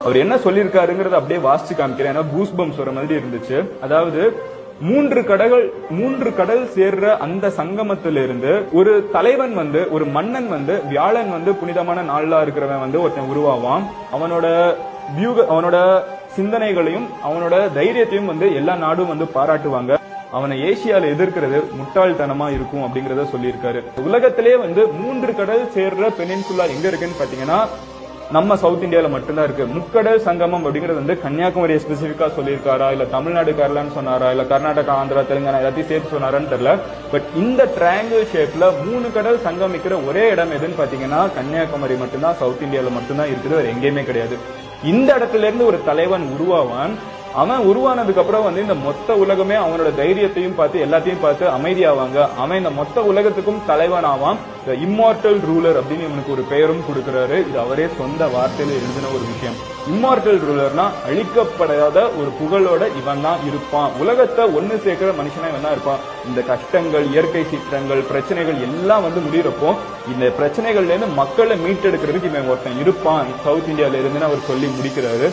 அவர் என்ன சொல்லியிருக்காருங்கிறத அப்படியே வாசிச்சு காமிக்கிறேன். ஏன்னா கூஸ் பம்ஸ் வர மாதிரி இருந்துச்சு. அதாவது மூன்று கடல் சேர்ற அந்த சங்கமத்திலிருந்து ஒரு தலைவன் ஒரு மன்னன் வியாழன் புனிதமான நாளா இருக்கிறவன் ஒருத்தன் உருவாவான். அவனோட சிந்தனைகளையும் அவனோட தைரியத்தையும் எல்லா நாடும் பாராட்டுவாங்க. அவனை ஏசியால எதிர்க்கிறது முட்டாள்தனமா இருக்கும் அப்படிங்கறத சொல்லியிருக்காரு. உலகத்திலே 3 கடல் சேர்ற பெனின்சுலா எங்க இருக்குன்னு பாத்தீங்கன்னா நம்ம சவுத் இந்தியால மட்டும்தான் இருக்கு. முக்கடல் சங்கமம் அப்படிங்கிறது கன்னியாகுமரியை ஸ்பெசிபிக்கா சொல்லியிருக்காரா, இல்ல தமிழ்நாடு கேரளான்னு சொன்னாரா, இல்ல கர்நாடகா ஆந்திரா தெலுங்கானா எல்லாத்தையும் சேர்த்து சொன்னாரான்னு தெரியல. பட் இந்த ட்ரையாங்கிள் ஷேப்ல 3 கடல் சங்கமிக்கிற ஒரே இடம் எதுன்னு பாத்தீங்கன்னா கன்னியாகுமரி மட்டும்தான், சவுத் இந்தியால மட்டும்தான் இருக்குது, வேற எங்கேயுமே கிடையாது. இந்த இடத்துல இருந்து ஒரு தலைவன் உருவாவான். அவன் உருவானதுக்கு அப்புறம் இந்த மொத்த உலகமே அவனோட தைரியத்தையும் பார்த்து எல்லாத்தையும் பார்த்து அமைதியாவாங்க. அவன் இந்த மொத்த உலகத்துக்கும் தலைவன் ஆவான். இம்மார்டல் ரூலர் அப்படின்னு இவனுக்கு ஒரு பெயரும் கொடுக்கிறாரு. இது அவரே சொந்த வார்த்தையில எழுதின ஒரு விஷயம். இம்மார்டல் ரூலர்னா அழிக்கப்படாத ஒரு புகழோட இவன் தான் இருப்பான். உலகத்தை ஒண்ணு சேர்க்கிற மனுஷனா இவன் தான் இருப்பான். இந்த கஷ்டங்கள், இயற்கை சீற்றங்கள், பிரச்சனைகள் எல்லாம் முடிகிறப்போ இந்த பிரச்சனைகள்ல இருந்து மக்களை மீட்டெடுக்கிறதுக்கு இவன் ஒருத்தன் இருப்பான் சவுத் இந்தியால இருந்துன்னு அவர் சொல்லி முடிக்கிறாரு.